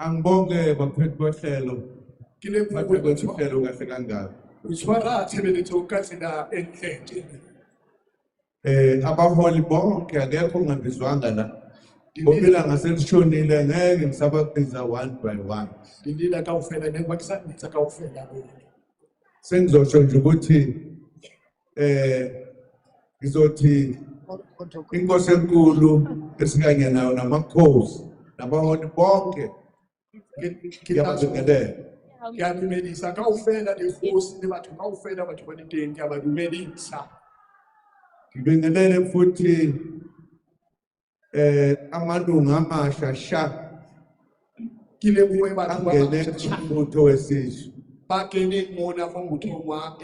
Angibonge baphethe bohlelo. Kile Baphethe bohlelo kahle kangaka. Ushwara tshebeletso ka tsela e ntle. Abaholi bonke akekho ongabizwanga la. Ngobila ngaselishonile ngeke ngisababiza one by one. Ndilila kaofela nekwakisanditsa kaofela. Sengizosho nje ukuthi ngizothi inkosi enkulu esikanye nayo namakhosi nabaholi bonke ngiyababingelela. Ngiyadumedisa kaofela lekhosi le batho kaofela batho ba diteng ngiyabadumedisa. Ngibingelele futhi amalunga amasha sha Kile buwe batho ba angene kumbutho wesizwe. ba kene mona mo mothong wa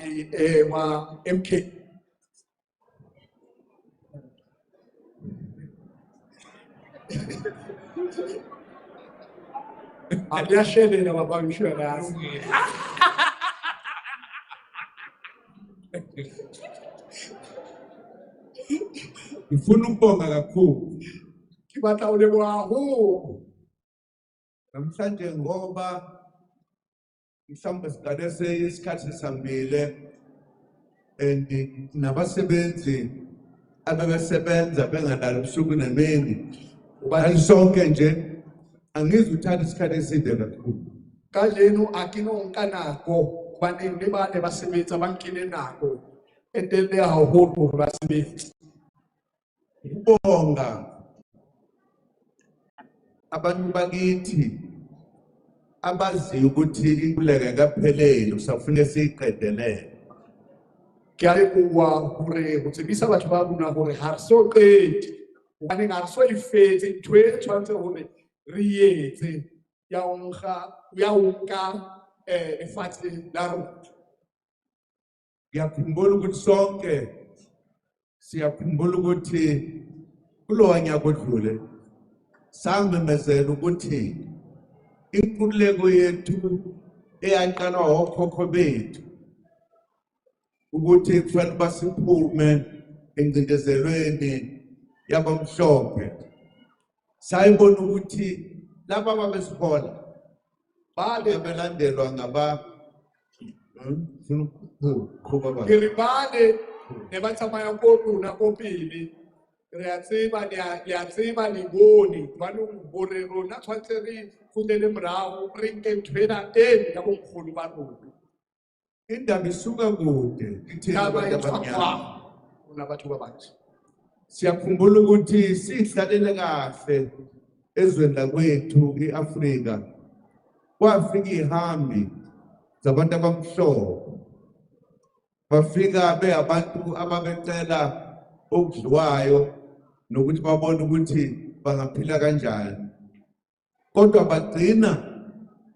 MK. Abiyashelela babangishwelazi. Ngifuna ukubonga kakhulu Kibatla uleboaho. namhlanje ngoba mhlawumbe siqale isikhathi sambile and nabasebenzi ababesebenza bengadala ubusuku nemini ubani sonke nje angizuthatha isikhathi eside kakhulu. Kajeno akinonka nako baneng le bane ba sebetsa ba nkile nako e telle haholo hore ba sebetse. Ukubonga abantu bakithi abaziyo ukuthi inkululeko kaphelele usafune siyiqedelele. Ke a leboha hore ho tsebisa batho ba rona hore ha re so qete baneng ha re so e fetse ntho e tshwanetse hore re etse ya ho nka lefatshe la rona. Ngiyakhumbula ukuthi sonke siyakhumbula ukuthi kulowa nyaka odlule samemezela ukuthi inkululeko yethu eyaqalwa okhokho bethu ukuthi kufanele basiphume engcindezelweni yabamhlophe. Sayibona ukuthi laba babesihola babelandelwa ngaba Ke bane ne ba tsamaya ko rona ko pele re a tseba le bone jwanong hore rona tshwantse re kgutlele morao re nke nthwena e ya bonkgono ba rona. indaba isuka kude ithina Taba e abantu tswa abamnyama. kwao, rona batho ba batsho. Siyakhumbula ukuthi sihlalele kahle ezweni lakwethu iAfrika. Kwafika ihambi zabantu abamhlophe. Bafika beyabantu ababecela okudliwayo nokuthi babone ukuthi bangaphila kanjani. Kodwa bagcina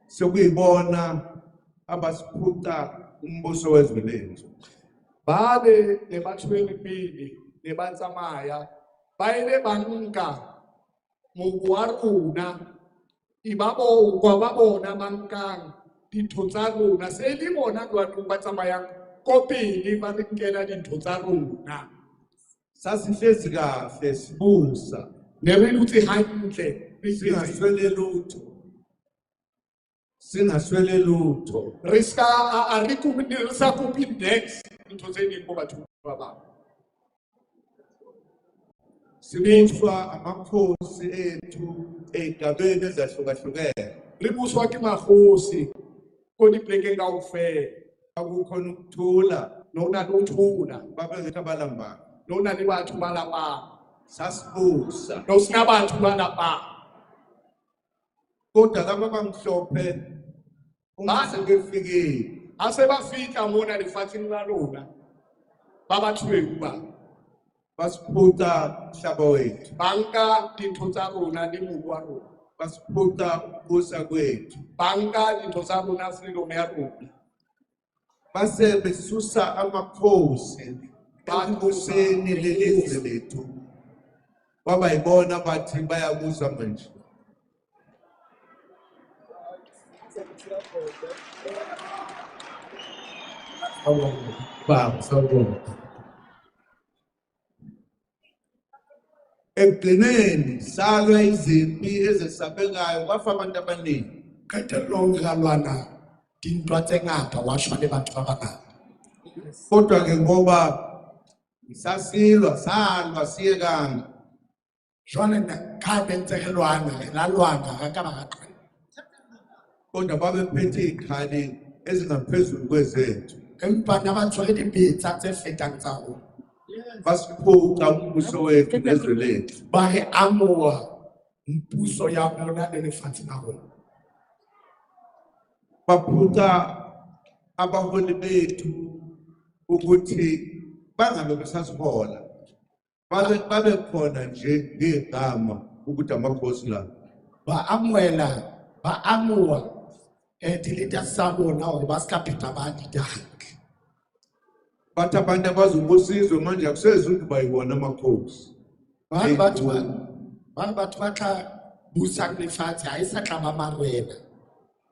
sekuyibona abasiphuca umbuso wezwe lethu. Bane ne ba tshwere pele ne ba tsamaya ba ile ba nka mobu wa rona ibabongwa ba bona ba nkang dintho tsa rona se le bona jwanong ba tsamayang ko pele ba re nkela dintho tsa rona. Sasihlezi kahle sibusa Ne re dutse hantle singaswele lutho. re sa kopi next ntho tse ding mo bathong ba bang. Sibuswa amakhosi ethu ey'gabeni ezahlukahlukene. Re buswa ke makgosi ko dipolekeng kaofela. Akukhona ukuthula Nona le uthula babengekho abalambanga. nona le batho ba lapang Sasibusa no sina batho ba lapang. kodwa laba bamhlophe uma sebefikile Ha se ba fihla mona lefatsheng la rona ba bathweu ba basiphuca umhlaba wethu, ba nka dintho tsa rona le mobu wa rona, basiphuca ukubusa kwethu, ba nka dintho tsa rona freedom ya rona. base besusa amakhosi ekubuseni lelizwe lethu. Wabayibona bathi bayabusa manje. ekugcineni salwa izimpi ezesabekayo kwafa abantu abaningi. qetellong ra lwana dintwa tse ngata wa shwa le batho ba bangata. Kodwa ke ngoba sasilwa salwa siyekanga Jwale ka bentse re lwana re la lwana ga ka ba ga qala. kodwa babephethe ikhali ezingaphezulu kwezethu Empa na ba tshwere dibetsa tse fetang tsa rona. basiphuca umbuso wethu nezwe lethu. Ba re amoha mpuso ya rona le lefatshe la rona. Baphuca abaholi bethu ukuthi bangabe besasihola babe khona nje ngegama ukuthi amakhosi la. Ba amoha di-leader tsa rona hore ba ska pheta ba di hantle. Bathi abantu abazobusizwe manje akusezi ukuthi bayibona amakhosi. Ba re batho ba tla busang lefatshe ha e sa tla ba marena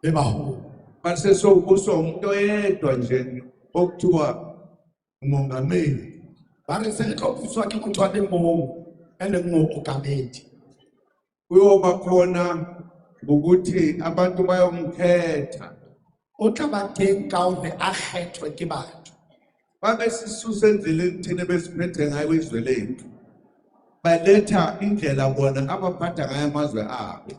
le baholo. Base sobuswa umuntu oyedwa nje okuthiwa umongameli. Ba re se re tlo buswa ke motho a le mong e leng mookamedi. Uyoba khona ukuthi abantu bayomkhetha. O tla ba teng ka hore a kgethwe ke batho. Babe sisuse endleleni thina besiphethe ngayo izwe lethu. Baletha indlela bona abaphatha ngayo amazwe abo.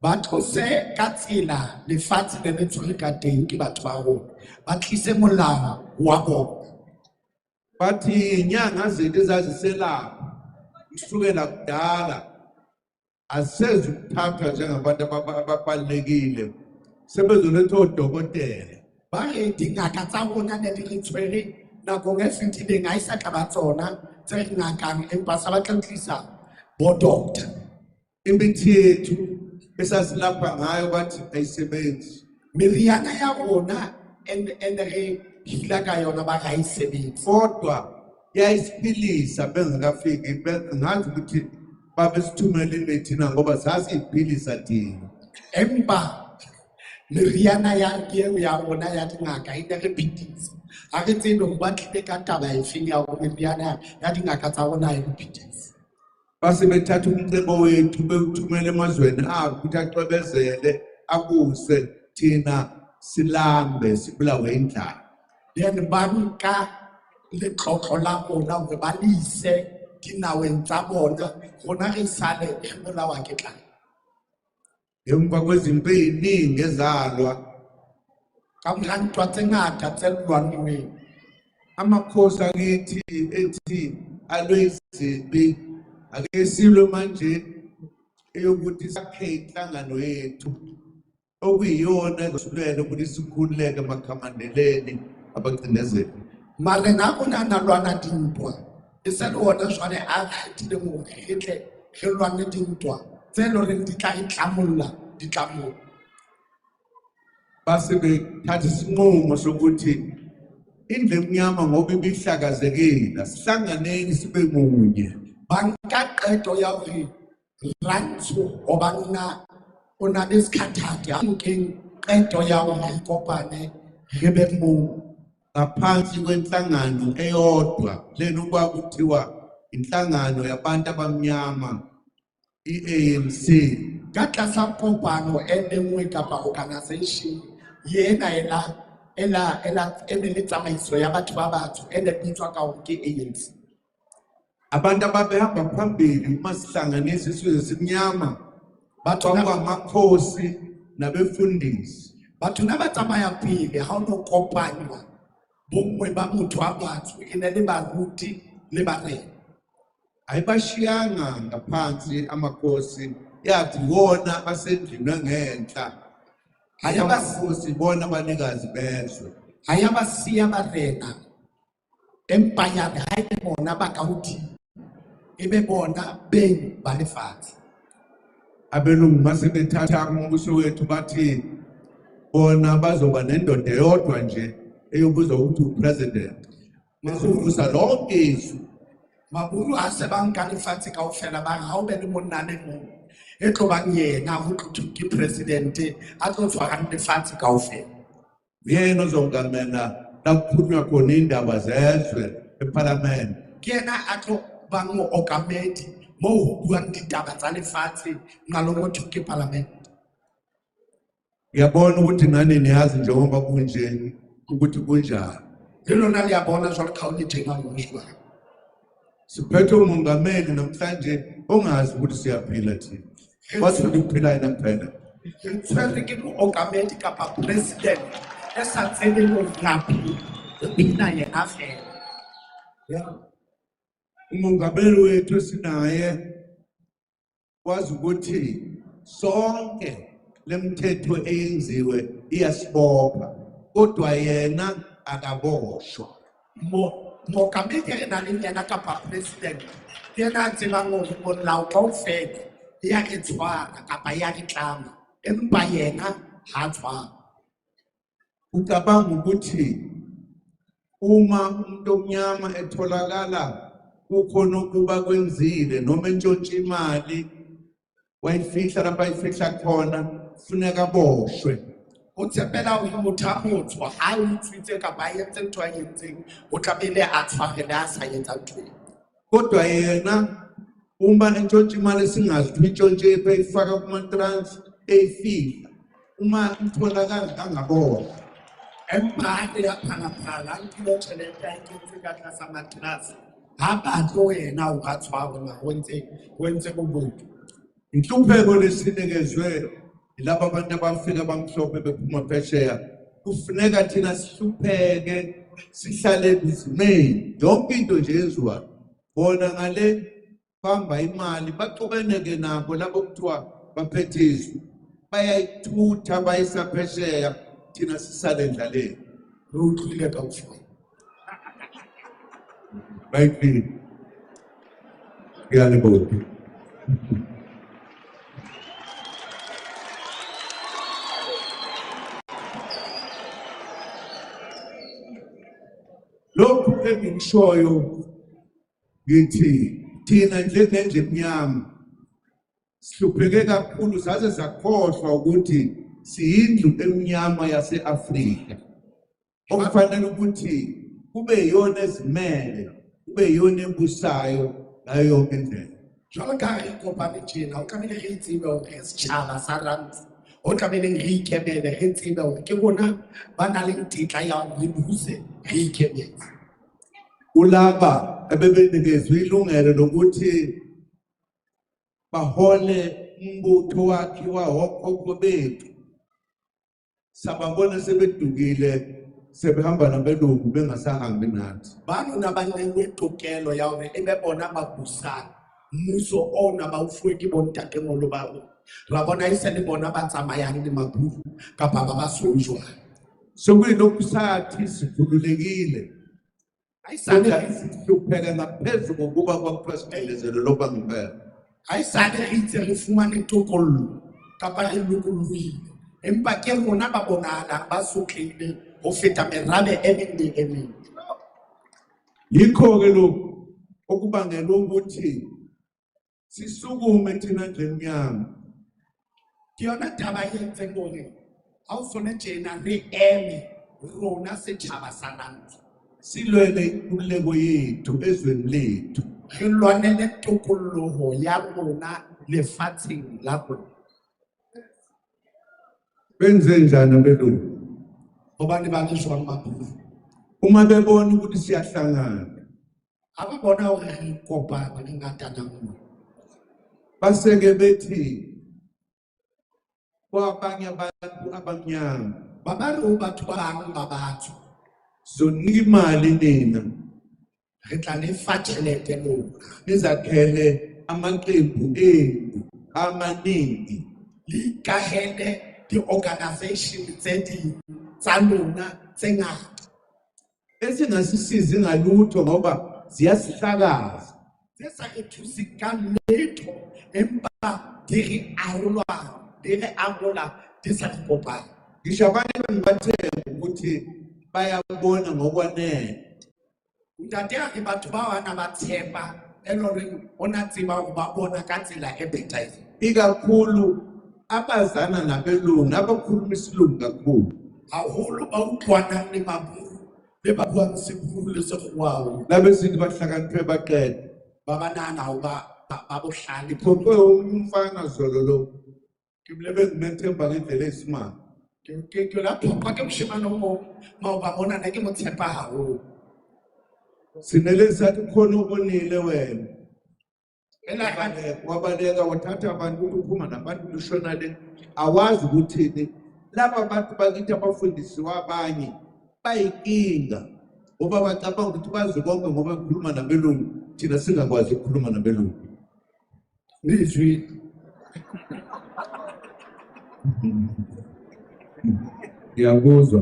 Ba tlose ka tsela lefatshe le le tshwere ka teng ke batho ba rona. Ba tlise molao wa bona. Bathi inyanga zethu ezaziselapha kusukela kudala asezi ukuthathwa njengabantu ababalulekile sebezoletha odokotela. Ba re dingaka tsa rona ne di re tshwere nakong e fetileng ha e sa tla ba tsona tse re ngakang empa sa ba tla tlisa bo doctor. Imithi yethu esasilapha ngayo bathi ayisebenzi. Meriana ya rona and re hila ka yona ba ga isebetsi. Kodwa yayisiphilisa bengakafiki ngazi ukuthi babesithumelele thina ngoba sasiphilisa thina. Empa meriana ya rona ya dingaka e ne re phethisa. Ha re tsebe hore ba tlile ka taba e feng ya hore meriana ya dingaka tsa rona e phethisa. Base bethatha umcebo wethu bewuthumela emazweni abo ukuthi acwebezele akuse thina silambe sibulawe indlala. Then ba nka letlotlo la rona hore ba le ise dinaweng tsa bona rona re sale re bolawa ke tlala. Emva kwezimpi eziningi ezalwa Ka mora ntwa tse ngata tse lwanweng, amakhosi akithi ethi alwezimpi ake silwe manje eyokuthi sakhe inhlangano yethu okuyiyona ezosulele ukuthi sikhululeke emakhamandeleni abacindezeli. mare na bona na lwana dintwa e se le ona jwale a kgethile hore re tle re lwane dintwa tse leng hore di tla itlamolla ditlamolla. Base bethatha isinqumo sokuthi indlu emnyama ngoba ibihlakazekile asihlanganeni sibe munye. Ba nka qeto ya hore Rantsho hobane o na le sekhathati a nkeng qeto ya hore re kopane re be mong Ngaphansi kwenhlangano eyodwa lena okwakuthiwa inhlangano yabantu abamnyama i-ANC. ka tlasa kopano e le nngwe kapa organisation yena e le tsamaiso ya batho ba batsho e ne bitswa ka hore ke ANC. Abantu ababehamba phambili uma sihlanganisa isizwe simnyama Batho kwakungamakhosi nabefundisi. batho na ba tsamaya pele ha o no kopanywa bongwe ba motho wa batsho e ne le baruti le barena. Ayibashiyanga ngaphansi amakhosi yathi wona asendlini engenhla. Amakhosi bona abanikazi bezwe. Ha ya ba siya barena empa ya re ha e bona ba ka hodimo e be bona beng ba lefatshe. Abelungu masebethatha umbuso wethu bathi bona bazoba nendoda eyodwa nje eyobuzwa ukuthi upresident. Mazovusa lonke izwe. Maburu a se ba nka lefatshe kaofela ba re ha o be le monna le mong e tlo bang yena ho tlo thwe ke president a tlo tshwarang lefatshe kaofela. Yena ozongamela la kukhulunywa khona indaba zezwe eParliament. Ke yena a tlo bang mookamedi moo ho buang ditaba tsa lefatshe nqalo motho ke parliament. Ngiyabona ukuthi nani niyazi njengoba kunje ukuthi kunjani. Le lona le a bona jwalo ka ho le teng ha ho jwalo. Siphethe umongameli namhlanje ongazi ukuthi siyaphila thina. Wathi ukuphila yena kuphela. Re tshwere ke mookamedi kapa president e sa tsebeng ho phela phina yena fela. Umongameli wethu sinaye wazi ukuthi sonke lemthetho eyenziwe iyasibopha kodwa yena akaboshwa. Mookamedi re na le yena kapa president yena a tsebang hore molao kaofela ya re tshwara kapa ya re tlama empa yena ha tshwara. Ucabanga ukuthi uma umuntu omnyama etholakala kukhona ukuba kwenzile noma entshontshe imali wayifihla lapha ayifihla khona funeka aboshwe. O tshepela hore motho a motsho ha o utswitse kapa a entse ntho a entseng o tlamehile a tshware le a sa etsa ntho eo. Kodwa yena uma entshontshe imali singazi ukuthi intshontshe eyifaka kuma-trans eyifihla uma itholakala angaboshwa. Empa ya phalaphala nkilo tjhelete a ikentse ka tlasa materase ha batle yena o ka tshwarwa o entse bobodu. Inhlupheko lesinikezwe yilabo abantu abafika bamhlophe bephuma phesheya kufuneka thina sihlupheke sihlale bizimeni yonke into nje yenziwayo bona ngale bamba imali baxubeneke nabo labo kuthiwa baphethe izwi bayayithutha bayisa phesheya thina sisale endlaleni. Utlwile kaofela. Bayithini ngiyalibonga. Lokhu engikushoyo ngithi thina njengendle emnyama sihlupheke kakhulu saze sakhohlwa ukuthi siyindlu emnyama yase-Afrika okufanele ukuthi kube yiyona ezimele kube yiyona embusayo ngayo yonke indlela. Jwalo ka re kopane tjena o tlamehile re tsebe hore setjhaba sa Rantsho o tlamehile re ikemele re tsebe hore ke rona ba na le tetla ya hore re buse re ikemetse. Kulaba ebebenikezwe ilungelo lokuthi bahole umbutho wakhiwa okhokho bethu sababona sebedukile sebehamba nabelungu bengasahambi nathi. Banona ba nang le tokelo ya hore ebe bona ba busang mmuso ona ba o fuwe ke bontatemoholo ba rona. Ra bona e se le bona ba tsamayang le maburu kapa ba ba sojwana. Sokuyilokusathi sikhululekile Ayisane sihlupheka ngaphezu kokuba kwakupheselezelo loba ngempela. ayisane re itse re fumane tokollo kapa re lokolohile empa ke rona ba bonahalang ba sotlehile ho feta merabe e meng le e meng. Yikho-ke lokhu okubangela ukuthi sisukume thina ndlu emnyama. Ke yona taba e entseng hore ha o sone tjena re eme rona setjhaba sa Rantsho Silwele inkululeko yethu ezweni lethu. re lwanele tokolloho ya rona lefatsheng la rona. Benze njani abelungu? Hobane ba le jwang maburu Uma bebona ukuthi siyahlangana ha ba bona hore re kopana re ngatana nngwe baseke bethi kwabanye abantu abamnyama ba ba re ho batho ba bang ba batsho zonika imali nina re tla lefa tjhelete lona nizakhele amaqembu enu amaningi le ikahele di-organisation tse ding tsa lona tse ngata esingasisizi ngalutho ngoba ziyasihlakaza. tse sa re thuseng ka letho empa di re arola di sa re kopane. Ngisho abanye bangibathemba ukuthi bayabona ngokwanele. Ntate a re batho ba wana ba tshepa e le horeng o na tseba hore ba bona ka tsela e bethile. Ikakhulu abazana nabelungu abakhuluma isilungu kakhulu. Haholo ba utlwanang le maburu le ba buang seburu le sekgowa Labe sithi bahlakaniphe baqede. ba banana hoba ba bohlale. Phuphe umfana zolo lo. Kimlebe ngimethemba ngendlela esimanga. Ke la phopha ke moshemane o mong maoba mona ne ke mo tshepa haholo. Sineleza khona ubonile wena. Ela ka Wabaleka wathatha abantu ukuphuma nabantu lushona le awazi ukuthini laba abantu bakithi abafundisiwa abanye bayinkinga ngoba bacabanga ukuthi bazi konke ngoba bekhuluma nabelungu thina singakwazi ukukhuluma nabelungu. nizwi Ngiyakuzwa.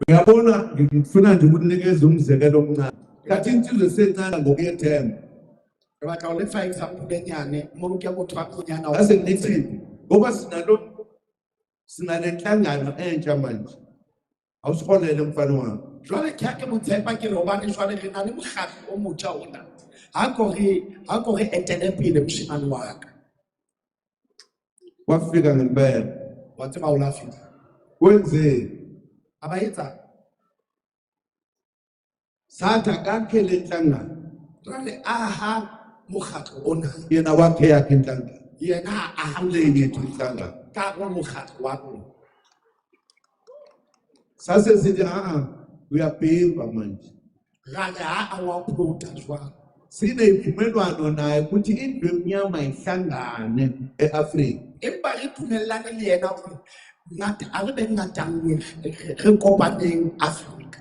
Uyabona ngifuna nje ukunikeza umzekelo omncane. Kathi insizwe sencane ngokuyethemba. ba ka o lefa example lenyane mo ke motho a monyana o Ase nithi ngoba sinale entsha manje. Awusiholele mfana wami. jwale ke ha ke mo tshepa ke re hobane jwale re na le mokgatlo o motjha ona ha ko re etele pele moshemane wa ka Wafika ngempela. wa tseba o la fihla Wenze a ba etsa satha kakhe lenhlangano. jwale aha mokgatlo ona Yena wakhe yakhe inhlangano. yena a Hamle yethu inhlangano. ka wa mokgatlo wa rona Sase sithi uyabhimba manje. ra re ha a wa phota jwang Sine ivumelwano naye ukuthi indlu emnyama ihlangane eAfrika. empa re tumellane le yena hore ngata a re be ngata nngwe re kopaneng Afrika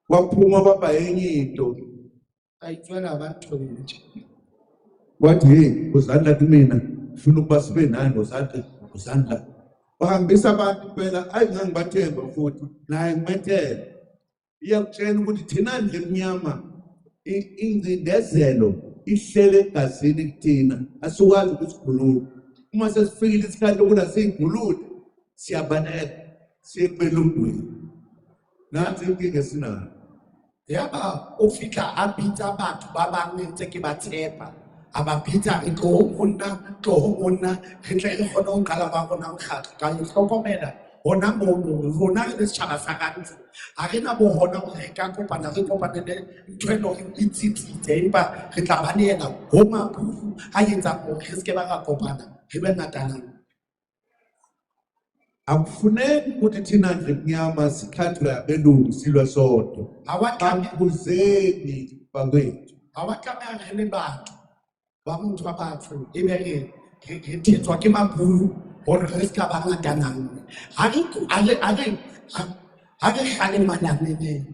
Waphuma baba enye into. a itswela batho nje Wathi hey uzandla kumina ufuna ukuba sibe nani uzandla. Wahambisa abantu phela ayingangibathemba futhi naye ngimethela. Iyakutshela ukuthi thina ndle emnyama ingcindezelo ihlele egazini kuthina asikwazi ukusikhulula. Uma sesifikile isikhathi ukuthi siyikhulule siyabaleka siyebelungwini. Nansi inkinga esinayo. yaba o fihla a bitsa batho ba bang ntse ke ba tshepa a ba bitsa re tlo monna re tle re kgone ho qala ba rona mokgatlo ka e hlokomela hona moo rona re le setjhaba sa rantsho ha re na bo hona hore re ka kopana re kopanele ntho e leng hore e tsitsitse empa re tla ba le yena ho maburu a etsang hore re seke ba ra kopana re be ngatanang Akufuneki ukuthi thina ndle emnyama sikhathwe abelungu silwe sodwa. ha wa tlameha Bambuzeni bakwethu. ha wa tlameha re le batho ba motho wa batho ebe re thetswa ke maburu hore re seka ba ngatanang ha re kgalemananeng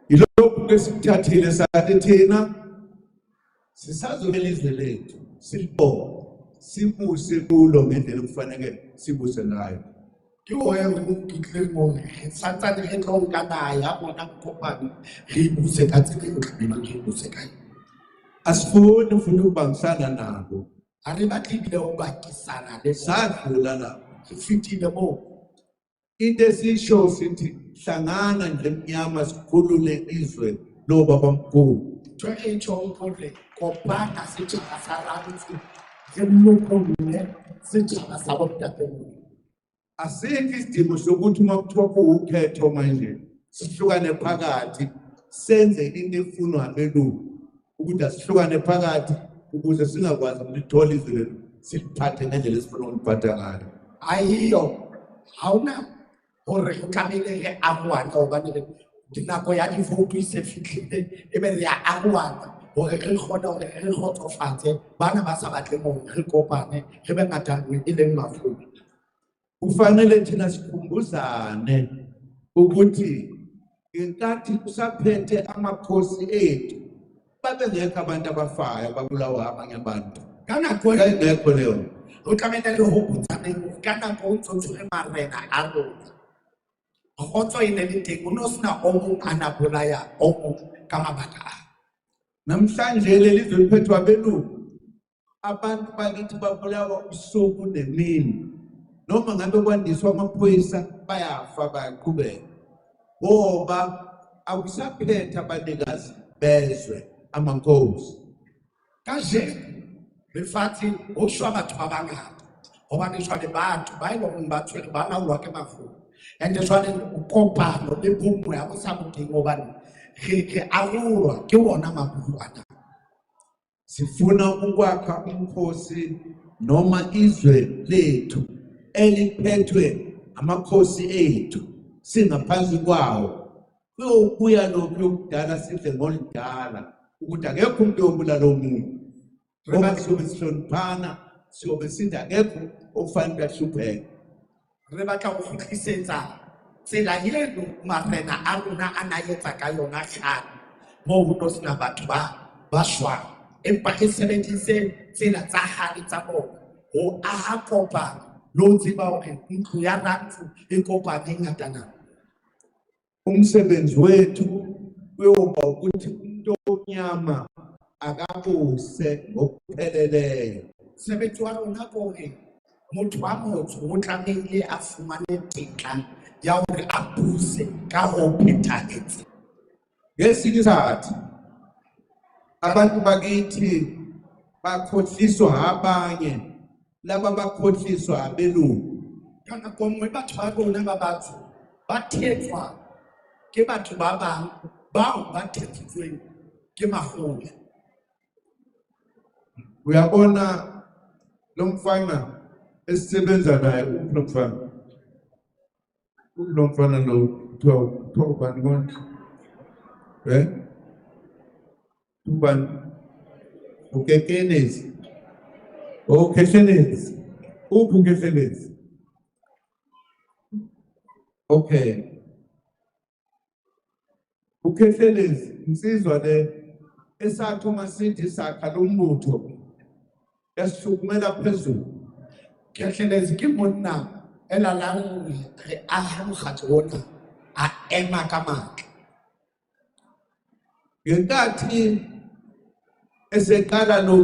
Yilokhu esikuthathile sathi thina sisazobela izwe lethu silibone sibuse kulo ngendlela okufanele sibuse ngayo. ke hoya re nkitleng hore re santsane re tlo nka naha ya bona kopane re e buse ka tsela eo tlamehileng re e buse ka yona Asifuni futhi ukubangisana nabo. ha re batle ebile ho bakisana le Sadlula lapho. re fetile moo Into esisho sithi hlangana ndle emnyama sikhulule izwe lobabamkhulu. ntho e tjhong hore kopana setjhaba sa rantsho re mmokolle setjhaba sa bontatemoholo Asikho isidingo sokuthi uma kuthiwa kuwukhetho manje sihlukane phakathi senze into efunwa abelungu ukuthi asihlukane phakathi ukuze singakwazi ukulithola izwe lethu siliphathe ngendlela esifuna ukuliphatha ngayo. ayiyo ha ona hore re tlamehile re arohane hobane dinako ya divoutu e se fihlile ebe re a arohana hore re kgone hore re kgotsofatse bana ba sa batleng hore re kopane re be ngatanngwe e leng mafura Kufanele thina sikhumbuzane ukuthi ngenkathi kusaphethe amakhosi ethu babengekho abantu abafayo babulawa abanye abantu. ka nako e Ayingekho leyo. o tlamehile le hopotsaneng hore ka nako o ntso tshwere marena a rona kgotso e ne le teng o ne o sena o mong a na bolaya o mong ka mabaka a Namhlanje leli zwe liphethwe abelungu. Abantu bakithi babulawa ubusuku nemini. Noma ngabe kwandiswa amaphoyisa bayafa bayaqhubeka. Ngoba akusaphethe abanikazi bezwe amankosi. kajeno lefatshe ho shwa batho ba bangata hobane jwale batho ba e leng hore ba tshwere ba laolwa ke mafura and jwale o kopano le bomo ya bo sa moteng hobane re arolwa ke ona mabulo ana. Sifuna ukwakha umkhosi noma izwe lethu eliphethwe amakhosi ethu singaphansi kwawo. Kuyobuya lokhu yokudala sidle ngoludala ukuthi akekho umuntu obulala omunye. Ngoba siyobe sihloniphana, siyobe sithi akekho okufanele ahlupheke. Re batla go kgutlisetsa tsela eno marena a rona a na etsa ka yona tlhano mo ho no sena batho ba shwang, empa re sebedise tsela tsa hale tsa bona ho aha kopano le ho tseba hore ntlo ya rantsho e kopane e ngatana. Umsebenzi wethu uyoba ukuthi umuntu omnyama akabuse ngokupheleleyo. Sebetsi wa rona ke hore motho wa motsho o tlamehile a fumane tetla ya hore a buse ka ho phethahetse. Ngesinye isikhathi abantu bakithi bakhohliswa abanye, laba bakhohliswa abelungu. Ka nako nngwe batho ba rona ba batsho ba thetswa ke batho ba bang bao ba thetsitsweng ke makgowa. Uyabona lo mfana esisebenza naye lo mfana lo kuthiwa ubani konke? Ubani? Ukekenezi. Ukeshenezi. Uphi ukeshenezi? Okay. Ukeshenezi insizwa le esathi uma sithi sakha lo mbutho yashukumela phezulu. Kehlelezi ke monna e lalang re aha mokgatlo ona a ema ka matla. Ngenkathi eseqala lo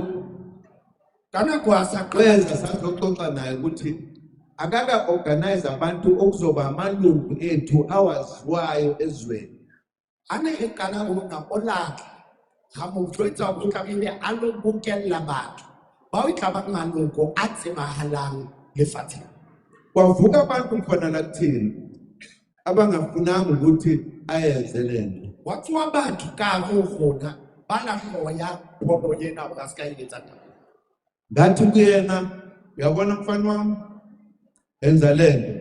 Ka nako a sa qeza sazoxoxa naye ukuthi akaka organize abantu okuzoba amalungu ethu awaziwayo ezweni. a ne e qala ona o latla ga mo tshwetsa go tlamehile a lo bokella batho ba o tla ba maloko a tsebahalang lefatsheng. Kwavuka abantu khona la kuthini abangafunanga ukuthi ayenze lento. Watswa batho ka go gona ba la moya pholo yena o ka ska iletsa ta. Ngathi kuyena uyabona mfana wami enza lento.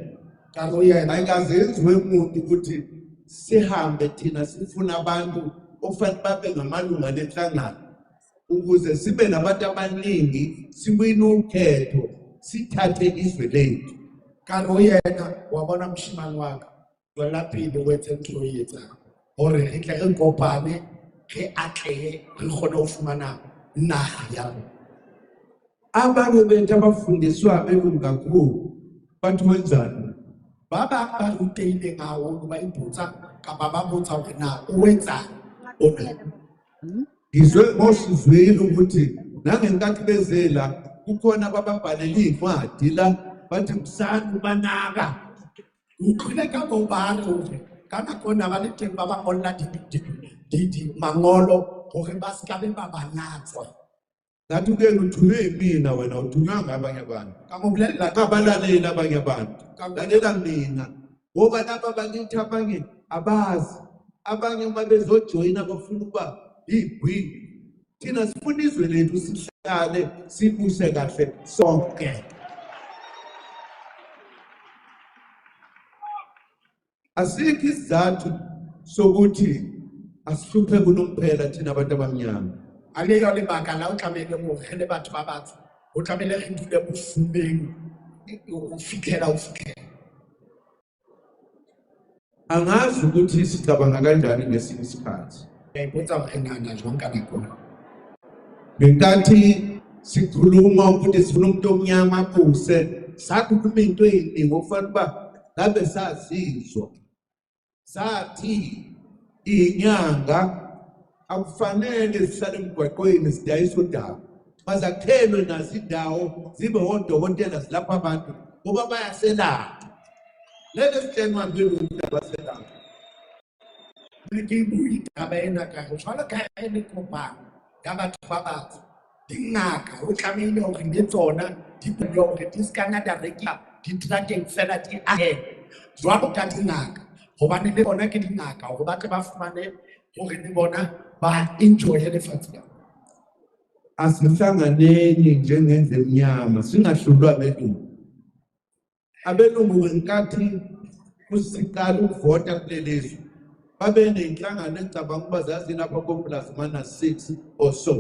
Ka go yena Ayikazenziwe umuntu ukuthi sihambe thina sifuna abantu ofanele babe ngamalunga lenhlangano ukuze sibe nabantu abaningi siwine ukhetho sithathe izwe lethu. ka go yena wa bona moshimane wa ka tswela pele o etse ntho e etsang hore re tle re kopane re atlehe re kgone ho fumana naha ya rona. Abanye bethu abafundiswa belungu kakhulu bantu wenzani? Ba bang ba rutehileng haholo ba ipotsa kapa ba botsa hore na o etsang ona. Ngizwe mosizwile ukuthi nangenkathi bezela kukhona abababhalela iy'ncwadi la bathi msana ubanaka. Utlwile ka moo ba re hore ka nako ena ba le teng ba ba ngolla mangolo hore ba ska be ba ba natswa. Ngathi kuyena uthunywe yimina wena uthunywanga abanye abantu. Ka mo bolella ka Kabalaleli abanye abantu. Lalela mina. Ngoba laba bakithi abanye abazi. Abanye uma bezojoyina bafuna ukuba yigwili. Thina sifuna izwe lethu sihlale sibuse kahle sonke. Asikho isizathu sokuthi asihluphe kunomphela thina abantu abamnyama. a le yo lebaka la o tlamehile mo re le batho ba batsho o tlamehile re dule bofumeng o fitlhela o fitlhela. Angazi ukuthi sicabanga kanjani ngesinye isikhathi. Ke ipotsa hore nana jwang ka nako ena. Ngenkathi sikhuluma ukuthi sifuna umuntu omnyama abuse, sakhuluma into eyiningi okufanele uba ngabe sazizwa. Sathi inyanga akufanele sihlale emgwaqweni sidayise udaba. Bazakuthelwe nazo indawo zibe odokotela zilapha abantu ngoba bayaselapha. Lele sithenwa njengomuntu abaselapha. Ke bui taba ena ka go tshwana ka ene kopano ya batho ba batsho. Dingaka o tlamehile hore le tsona di bule hore di ska nna di a reka diterateng fela di ahe jwalo ka dingaka hobane le bona ke dingaka hore ba tle ba fumane hore le bona ba enjoye lefatshe la. Asihlanganeni njengendlemnyama singahlulwa abelungu. Abelungu ngenkathi kusiqala ukuvota kulelizwe babe nenhlangano engicabanga ukuba zazi lapha ko-plus mana 6 or so.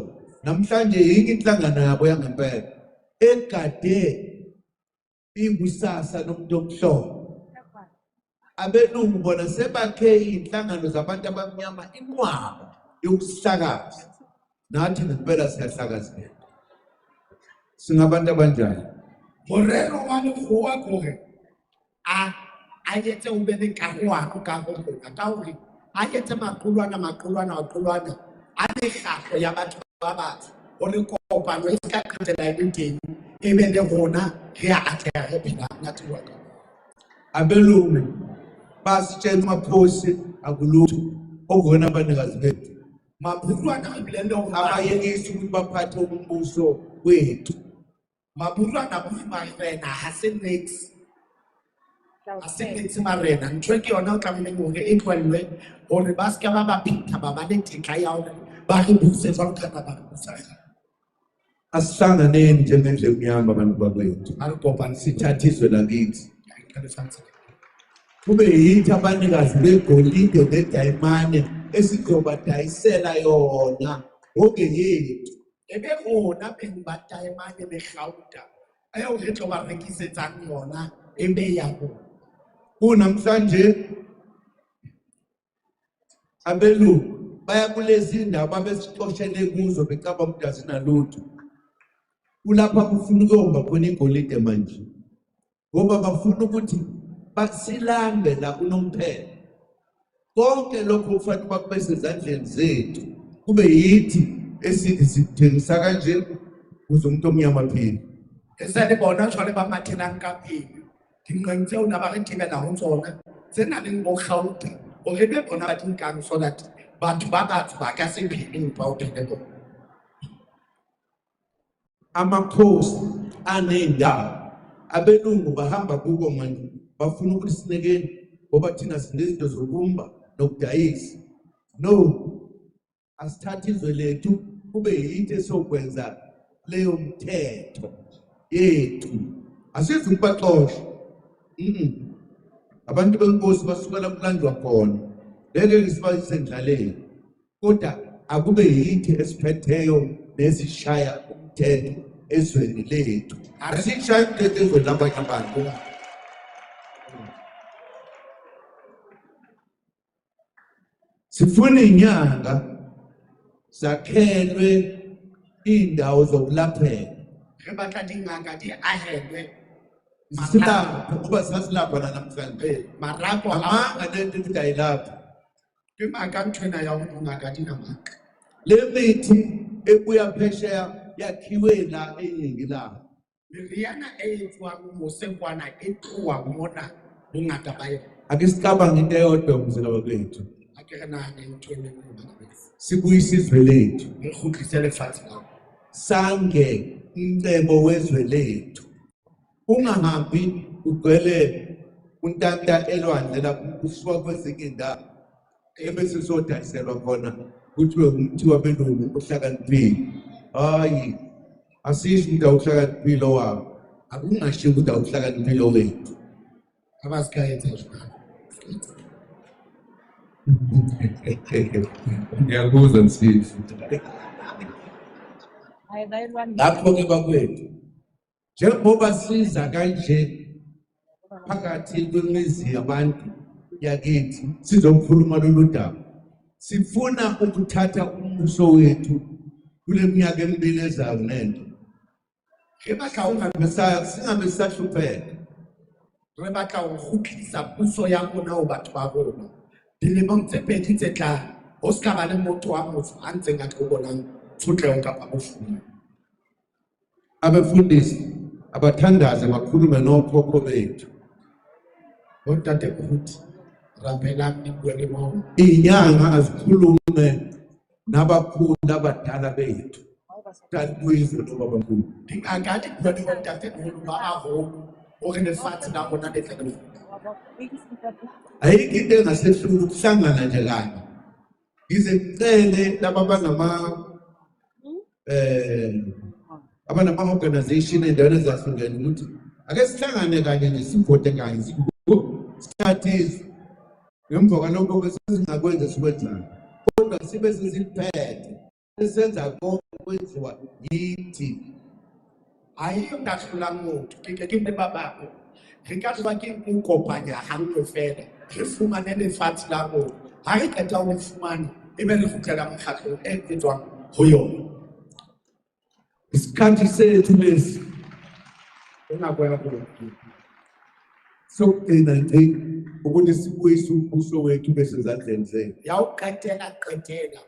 Namhlanje yinke inhlangano yabo yangempela egade ikusasa lomuntu omhlophe. Abelungu bona sebakhe inhlangano zabantu abamnyama inqwaba yokuhlakaza. Nathi ngempela siyahlakazeka. Singabantu abanjani? Morero wa lekgowa kore a etse o be le karohano ka ho rona ka hore a etse maqulwana a mekgatlo ya batho ba batsho hore kopano e ska qetela e le teng e be le rona re a atleha re phela monate wa ka. Abelungu basitshela amaphosi akulutho okuvona abanikazi bethu. Mabulwana a bile le hore Abayekisi ukuthi baphathe umbuso wethu. mabulwana bo marena ha se next a se next marena ntho ke yona o tlamehileng hore e tlwellwe hore ba ska ba phitha ba le tetla ya hore ba re buse jwalo ka ba re busa. Asihlanganeni njengendlemnyama abantu bakwethu. A re kopane Sithathiswe lakithi. ka lefatshe. Kube yithi abanikazi begolide nedayimane esizobadayisela yona ngoke yethu. Ebe rona beng ba taemane le gauta eo re tlo ba rekisetsang yona ebe ya bona. Kunamhlanje abelungu baya kulezi ndawo babesixoshele kuzo becabanga ukuthi azinalutho. Kulapha kufuna ukuyomba khona igolide manje. Ngoba bafuna ukuthi basilambe la kunomphela. Konke lokho kufanele bakubese ezandleni zethu. Kube yithi esithi sithengisa kanje kuze umuntu omnyama phela. Esale bona jwale ba mathelang ka pele dinqeng tseo na ba re thibela ho tsona tse nang le bo gauta hore be bona ba dinkang so that batho ba batsho ba ka se phele ba o phele bona. Amakhosi anendawo abelungu bahamba kubo manje bafuna ukuthi sinekeni ngoba thina sinezinto zokumba nokudayisa. No, asithathe izwe lethu kube yithi esokwenza leyo mthetho yethu. Asizi ukubaxosha. Abantu benkosi basukela kulandwa khona. Ngeke sibayise endlaleni. Kodwa akube yithi esiphetheyo nesishaya umthetho ezweni lethu. Asishaya umthetho ezweni labanye abantu. Sifuna inyanga zakhelwe indawo zokulaphela. Re batla dingaka di ahelwe Silapha kuba sasilapha namhlanje. marapo Amanga lento ukuthi ayilapha. ke maka nthwena ya hore dingaka di na maka. Le mithi ebuya phesheya yakhiwe la eningi la. Meriana e etswang mose kwana e tloha mona bongata ba yona. Ake sicabanga into eyodwa umzela wakwethu. Ha ke re nahane ntho e le nngwe bana beso. Sibuyise izwe lethu. Re kgutlise lefatshe la. Sange umcebo wezwe lethu. Ungahambi ugcwele untanta elwandle lapho kusuka kwezinye indawo ebese sodayiselwa khona kuthiwe umthi wabelungu ohlakaniphile. Hayi, asisho ukuthi awuhlakaniphile wabo. Akungashiwo ukuthi awuhlakaniphile wethu. Abasikayethe njalo. Ngiyakuzwa msisi. Ayidayilwane. Lapho-ke bakwethu njengoba siza kanje phakathi kwemizi yabantu yakithi sizokhuluma lolu daba. Sifuna ukuthatha umbuso wethu kule minyaka emibili ezayo nento. Re batla ho Singabe sisahlupheka. re batla ho kgutlisa puso ya rona ho batho ba rona. Dilemong tse pedi tse tlang ho ska ba le motho wa motho a ntseng a tlo bonang tshotleho kapa bofuma. Abefundisi abathandaze bakhulume nokhokho bethu. Bontate Buruti rampelang ni bue le bona. Inyanga azikhulume nabakhulu abadala bethu. Talibuyise lo babamkhulu. Dingaka di bue le bontate Buruti ba baholo hore lefatshe la rona le tle le ayikho into engasehlula ukuhlangana nje kanye. Ngize ngicele laba abanama-organization endaweni ezahlukene ukuthi ake sihlangane kanye nje sivote kanye sikhathizwe ngemva kwalokho sesingakwenza sikwenzayo kodwa sibe sesiphethe sesenza konke kwenziwa yithi. Ayikho ngahlula motho ke le babako re ka tloba ke mo kopanya hantle fela re fumane lefatshe la rona ha re qeta ho fumana ebe re kgutlela mokgatlo e tswang ho yona. Isikhathi sethu lesi Nako ya rona sokugcina nje ukuthi sibuyise umbuso wethu bese ezandleni zethu ya ho qetela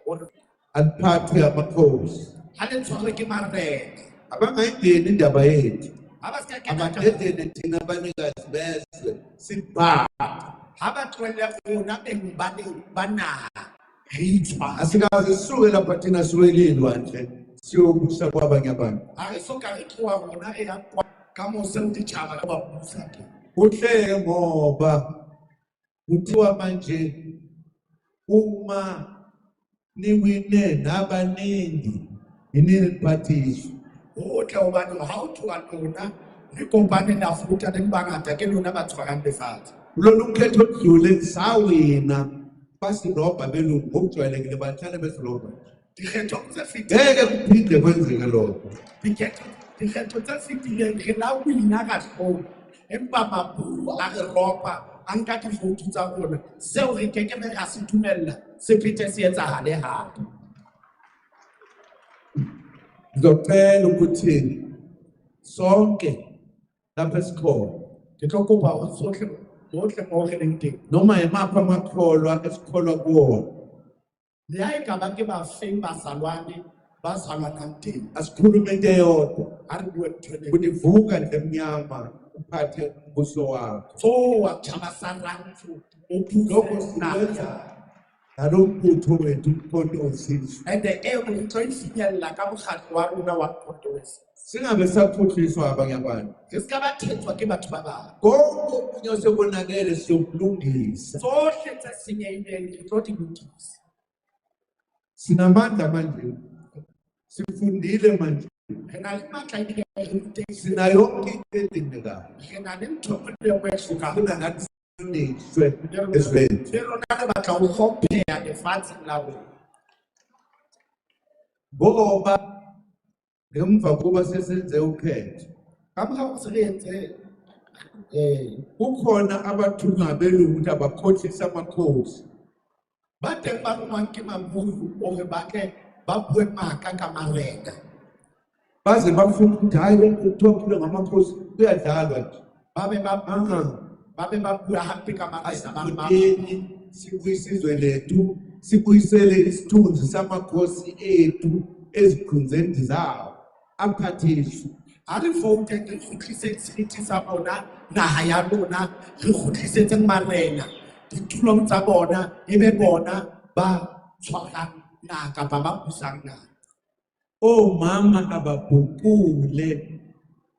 hore aliphathe amakhosi ha le tshware ke marena abangayingeni indaba yethu ha ba ska ke abadedele thina abanikazi bezwe sibha ha ba tlohelle rona beng ba naha re itshware. asikaze sisuke lapha thina siwelilwa nje siyobusa kwabanye abantu. Ha re soka re tloha rona e ya kwa ka mose ho ditjhaba ka ba busa ke Kuhle ngoba kuthiwa manje uma niwine nabaningi inini liphathiswa. o tla hobane ha o tloha lona re kompane na futa le bangata ke lona ba tshwarang lefatshe. Kulolu mkhetho odlule sawina basirobha belungu ngokujwayelekile bahlale besirobha. Dikgetho tse Ngeke kuphinde kwenzeke lokho. dikgetho tse fetileng re la wina ka hloho empa mapuo a re ropa a nka difoutu tsa rona seo re kekebe ra se dumella se phete se etsahale hape. Ngizocela ukuthi sonke lapha esikhona Ke tlo kopa ho sohle bohle mo re leng teng noma yimaphi amakholwa esikholwa kuwona le ha ekaba ke ba feng ba salwane ba salwanang teng asikhulume into eyodwa ha re bue ntho e le ukuthi vuka nje emnyama uphathe umbuso wakho. tsoa tjhabasarantsho o Lokho puso sikwenza naha ngalo mputho wethu umkhonto wesizwe. and eo re tlo e finyella ka mokgatlo wa rona wa Mkhonto. Singabe saphuhliswa abanye abantu. Re ska ba thetswa ke batho ba bang Konke okunye osekonakele siyokulungisa. tsohle tse senyehileng re tlo di lokisa. Sinamandla manje. Sifundile manje. Re na le matla ebile re rutehile. Sina yonke into edingekayo. Re na le ntho e nngwe e hlokang. Funa ngathi siniswe ezweni. Le rona re batla ho hlompheha lefatsheng la rona. Ngoba ngemva kokuba sesenze ukhetho Ka mora hore se re entse kukhona abathunywa belungu ukuthi abakhohlisa amakhosi. ba teng ba rongwang ke maburu hore ba tle ba bue maka ka marena. Baze bafuna ukuthi hayi lokhu kuthiwa ngamakhosi kuyadlalwa nje. Ba be ba bua hampe ka marena ba maka. Asibuyeni sibuyisizwe lethu sibuyisele isithunzi samakhosi ethu ezikhunzeni zawo aphathiswe. Ha re vouteng re kgutlisetse seriti sa bona naha ya rona re kgutlisetseng marena ditulong tsa bona ebe bona ba tshwarang naha kapa ba busang naha. Omama ababhukule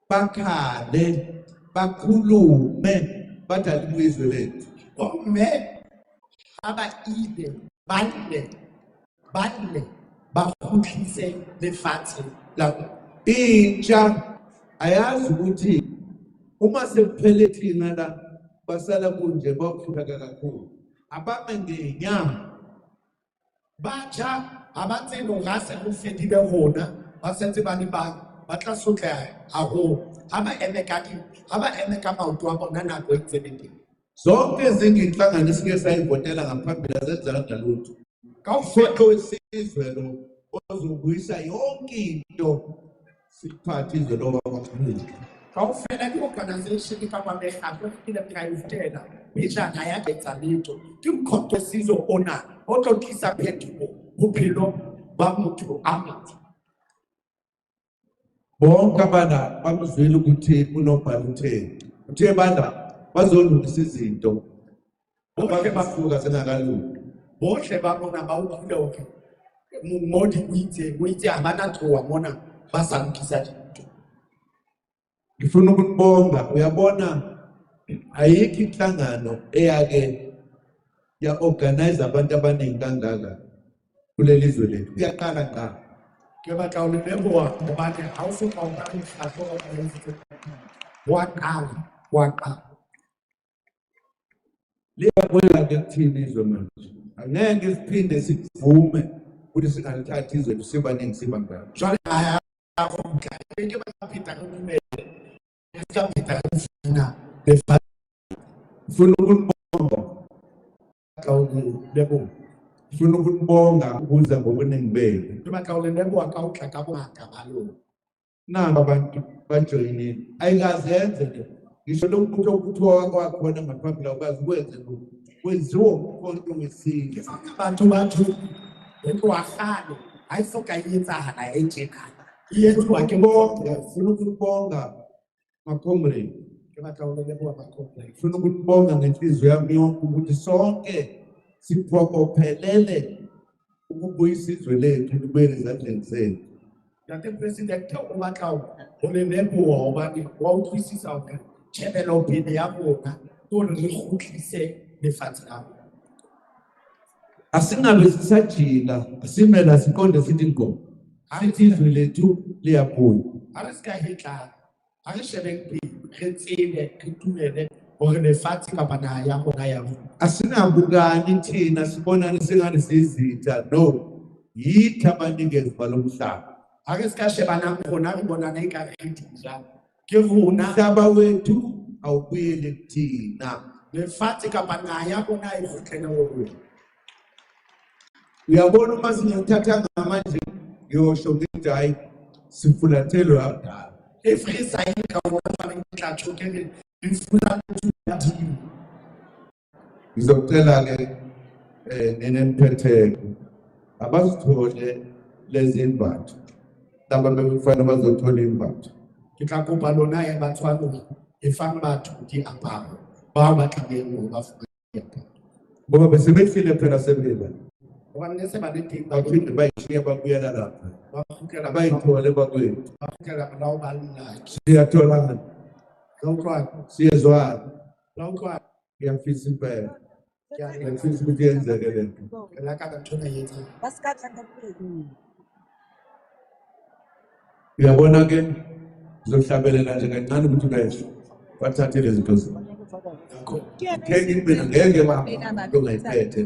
bakhale bakhulume badale izwe lethu. Bomme ha ba ile balle ba kgutlise lefatshe la rona. Intsha ayazi ukuthi uma sekuphele thina la basala kunje bakuhlupheka kakhulu. Abame ngenyama. Batjha ha ba tsebe hore ha se ho fedile rona ba sentse ba le bang ba tla sotleha haholo ha ba eme ka maoto a bona nako e ntse le teng. Zonke ezinye inhlangano esike sayivotela ngaphambili azenzanga lutho. Kaofela Umthetho wesizwe lo ozobuyisa yonke into siphathe izwe lo kwaXhosa. kaofela di-organisation kapa mekgatlo e le private mejana ya etsa letho ke Mkhonto Sizwe ona o tlo tlisa phetoho bophelong ba motho a motsho. Bonke abana bamzwile ukuthi unobhala utheni. Uthe bana bazolungisa izinto. Bonke basuka senakalungi. Bohle ba bona ba utlwile hore mongodi o itse ha bana tloha mona ba sa lokisa dintho. Ngifuna ukubonga uyabona ayikho inhlangano eyake ya-organize abantu abaningi kangaka kuleli zwe lethu. Kuyaqala ngqa. Ke batla o le leboha hobane ha o soka o nka mokgatlo o molefe wa qala. Liyakwela-ke kuthini izwe manje. Angeke siphinde sivume ukuthi singalithathi izwe lethu sibaningi siba ngalo. Jwale ha ya kgutla ke batla pheta re dumele ke ka pheta re fina lefa Ngifuna ukunibonga. ka o le leboha. Ngifuna ukunibonga ukuza ngobuningi benu. Ke batla o le leboha ka ho tla ka bongata ba lona. Nanga abantu bajoyinile. Ayikazenze le. Ngisho lokho kuthiwa kwakhona ngaphambi kwazi kwenze lokho. Kwenziwa umuntu wesizwe. Batho ento wa kgale ha e soka e etsahala e tjena. E etsuwa ke Ngibonga, ngifuna ukunibonga makomrade. ke batla o le leboha makomrade. Ngifuna ukunibonga ngenhliziyo yami yonke ukuthi sonke siphokophelele ukubuyisa izwe lethu libuyele ezandleni zenu. Ntate President o batla ho le leboha hobane wa utlwisisa hore tjhebelopele ya rona ke hore re kgutlise lefatshe la rona. Asingabe sisajila, asimela siqonde sithi ngo. Sithi izwe lethu liyabuya. Ha re ska hetla ha re shebeng pele re tsebe re tumele hore lefatshe kapa naha ya rona ya rona. Asingabukani thina sibonane singane sizitha no. Yithi abanikezi balomhlaba. Ha re ska shebana rona re bonana ekare re dija. Ke rona Umhlaba wethu awubuyele kuthina. lefatshe kapa naha ya rona e kgutlele ho rona. Uyabona uma singathatha ngamanje ngiyosho ngithi hayi sifulathelwe abadala. Every sign ka rona fa re tla tshokele re fula ya dimo. Ngizocela-ke nenemphethe abasithole lezi imbatho. Laba bekufanele bazothola imbatho. Ke tla kopa lona ya batshwano e fang batho diaparo ba ba tlabeng ho ba fumana. Ngoba bese behlile phela sebela. Hobane se ba le teng ba Baphinde bayishiya babuyela lapha. kgutlela Abayithole bakwethu. ba kgutlela morao ba lla. Siyatholana, Ka utlwana siyezwana, la utlwana ngiyafisa impela. ke a le Ngiyafisa ukuthi yenzeke le nto. la ka ntona yetsa. Uyabona-ke sizohlabelela nje kancane ukuthi besho bathathe lezi zinto zethu. Ngeke mina ngeke baba ongayiphethe.